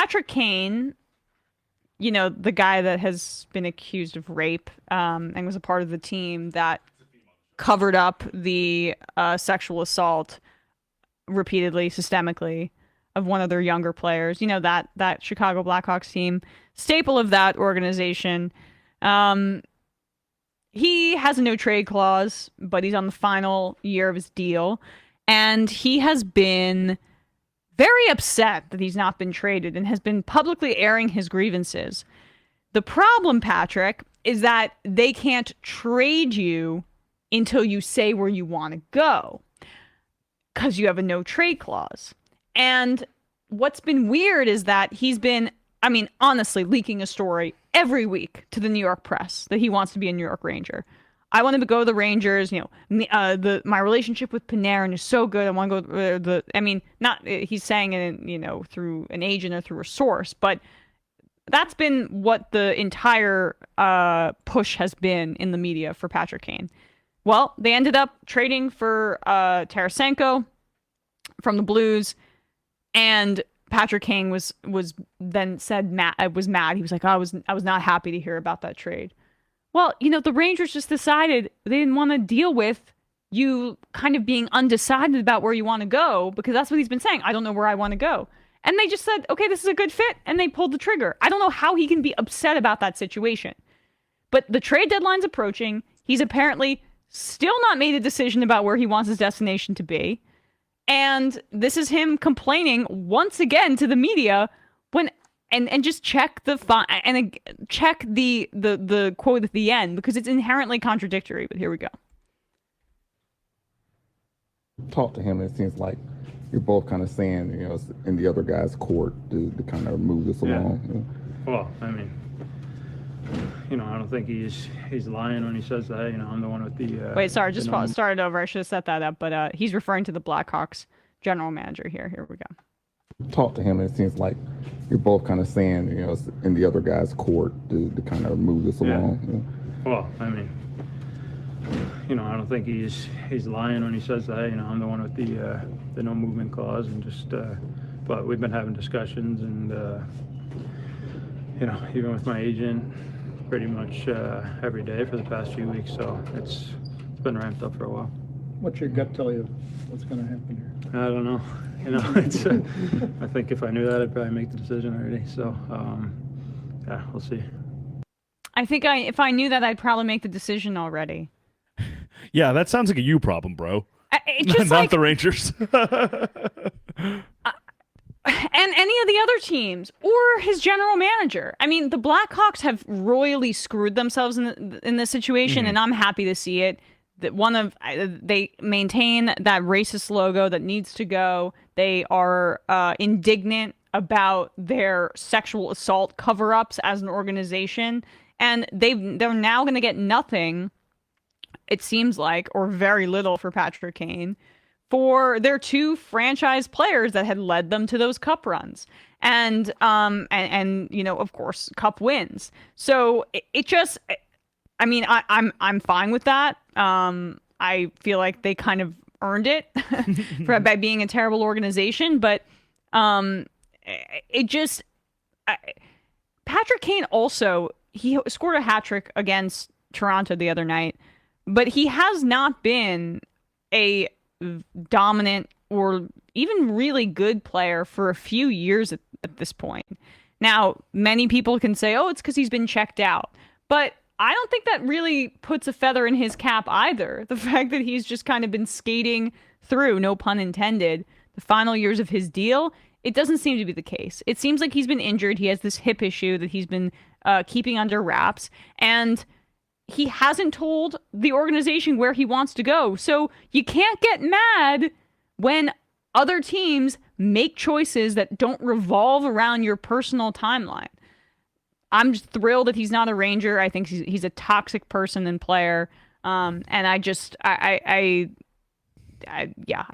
Patrick Kane, the guy that has been accused of rape, and was a part of the team that covered up the sexual assault repeatedly, systemically, of one of their younger players. That Chicago Blackhawks team, staple of that organization. Um, he has a no trade clause, but he's on the final year of his deal, and he has been very upset that he's not been traded and has been publicly airing his grievances. The problem, Patrick, is that they can't trade you until you say where you want to go because you have a no trade clause. And what's been weird is that he's been, honestly, leaking a story every week to the New York press that he wants to be a New York Ranger. I want him to go to the Rangers. My relationship with Panarin is so good. I want to go. Not he's saying it, through an agent or through a source, but that's been what the entire push has been in the media for Patrick Kane. Well, they ended up trading for Tarasenko from the Blues, and Patrick Kane was then said was mad. He was like, I was not happy to hear about that trade. Well, the Rangers just decided they didn't want to deal with you kind of being undecided about where you want to go, because that's what he's been saying. I don't know where I want to go. And they just said, okay, this is a good fit. And they pulled the trigger. I don't know how he can be upset about that situation. But the trade deadline's approaching. He's apparently still not made a decision about where he wants his destination to be. And this is him complaining once again to the media when and just check check the quote at the end, because it's inherently contradictory. But here we go. Talk to him, and it seems like you're both kind of saying, it's in the other guy's court to kind of move this along. Well, I don't think he's lying when he says that. I'm the one with the. Wait, sorry, just started over. I should have set that up, but he's referring to the Blackhawks general manager here. Here we go. Talk to him, and it seems like you're both kind of saying, it's in the other guy's court to kind of move this along. Well, I don't think he's lying when he says that. I'm the one with the no movement clause, and just. But we've been having discussions, and even with my agent, pretty much every day for the past few weeks. So it's been ramped up for a while. What's your gut tell you what's going to happen here? I don't know. It's. I think if I knew that, I'd probably make the decision already. So, we'll see. I think if I knew that, I'd probably make the decision already. Yeah, that sounds like a you problem, bro. It's just not the Rangers. And any of the other teams, or his general manager. The Blackhawks have royally screwed themselves in this situation, and I'm happy to see it. That they maintain that racist logo that needs to go. They are indignant about their sexual assault cover-ups as an organization, and they're now going to get nothing, it seems like, or very little for Patrick Kane, for their two franchise players that had led them to those cup runs, and of course, cup wins. So it just, I'm fine with that. I feel like they kind of earned it by being a terrible organization, but Patrick Kane also, he scored a hat trick against Toronto the other night, but he has not been a dominant or even really good player for a few years at this point. Now, many people can say, oh, it's because he's been checked out. But I don't think that really puts a feather in his cap either. The fact that he's just kind of been skating through, no pun intended, the final years of his deal, it doesn't seem to be the case. It seems like he's been injured. He has this hip issue that he's been keeping under wraps. And he hasn't told the organization where he wants to go. So you can't get mad when other teams make choices that don't revolve around your personal timeline. I'm just thrilled that he's not a Ranger. I think he's a toxic person and player. And I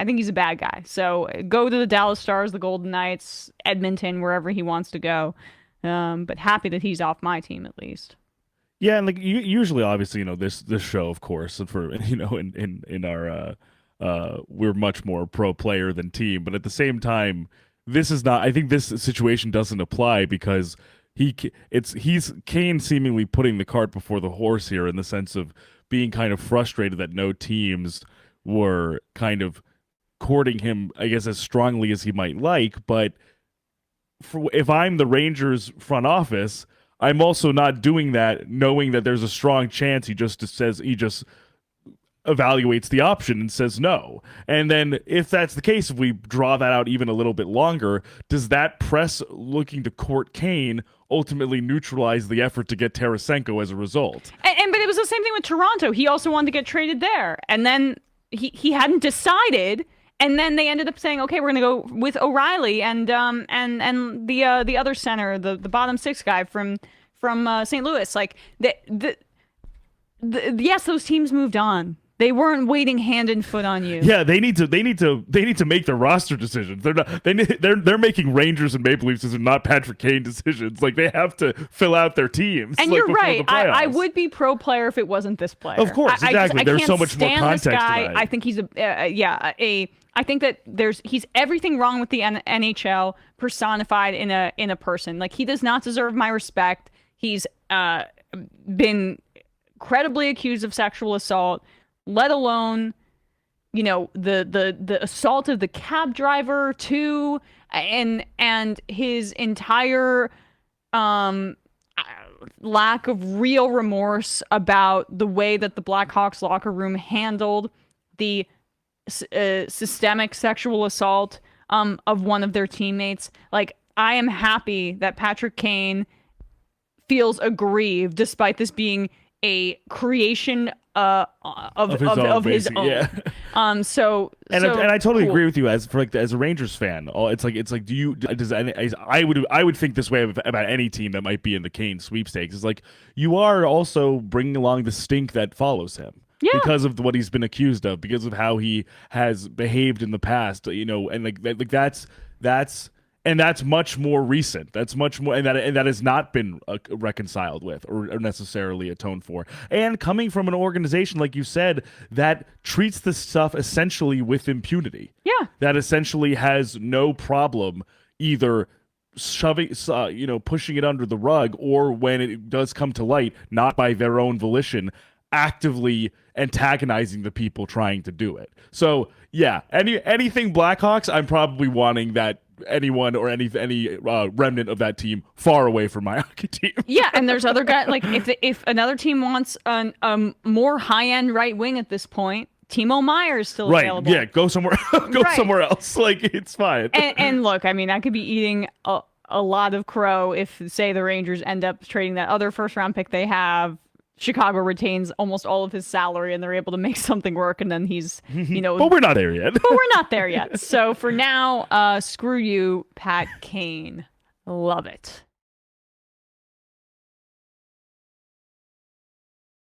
think he's a bad guy. So go to the Dallas Stars, the Golden Knights, Edmonton, wherever he wants to go. But happy that he's off my team at least. Yeah, and usually, obviously, this show, of course, for in our we're much more pro player than team, but at the same time, this is not. I think this situation doesn't apply because he's Kane seemingly putting the cart before the horse here in the sense of being kind of frustrated that no teams were kind of courting him, I guess, as strongly as he might like. But if I'm the Rangers front office, I'm also not doing that knowing that there's a strong chance he just evaluates the option and says no. And then if that's the case, if we draw that out even a little bit longer, does that press looking to court Kane ultimately neutralize the effort to get Tarasenko as a result? And but it was the same thing with Toronto. He also wanted to get traded there. And then he hadn't decided. And then they ended up saying, okay, we're going to go with O'Reilly and the other center, the bottom six guy from St. Louis. Like yes, those teams moved on. They weren't waiting hand and foot on you. Yeah, they need to make their roster decisions. They're making Rangers and Maple Leafs decisions, not Patrick Kane decisions. Like they have to fill out their teams. And like, you're right. I would would be pro player if it wasn't this player. Of course, exactly. There's so much more context to that. I think he's I think that he's everything wrong with the NHL personified in a person. Like he does not deserve my respect. He's been credibly accused of sexual assault, let alone, the assault of the cab driver too, and his entire lack of real remorse about the way that the Blackhawks locker room handled the systemic sexual assault of one of their teammates. Like, I am happy that Patrick Kane feels aggrieved despite this being a creation of his own. Yeah. So I totally cool. agree with you as a Rangers fan. It's like I would think this way about any team that might be in the Kane sweepstakes. It's like you are also bringing along the stink that follows him. Yeah. Because of what he's been accused of, because of how he has behaved in the past, and that's much more recent. That's much more, and that has not been reconciled with or necessarily atoned for. And coming from an organization, like you said, that treats this stuff essentially with impunity. Yeah. That essentially has no problem either shoving, pushing it under the rug, or when it does come to light, not by their own volition, actively antagonizing the people trying to do it. So yeah, anything Blackhawks, I'm probably wanting that anyone or any remnant of that team far away from my hockey team. Yeah, and there's other guys, like if another team wants a more high end right wing at this point, Timo Meyer's still available. Yeah, go somewhere. Somewhere else. Like, it's fine. And look, I mean, I could be eating a lot of crow if, say, the Rangers end up trading that other first round pick they have. Chicago retains almost all of his salary and they're able to make something work, and then he's, But we're not there yet. So for now, screw you, Pat Kane. Love it.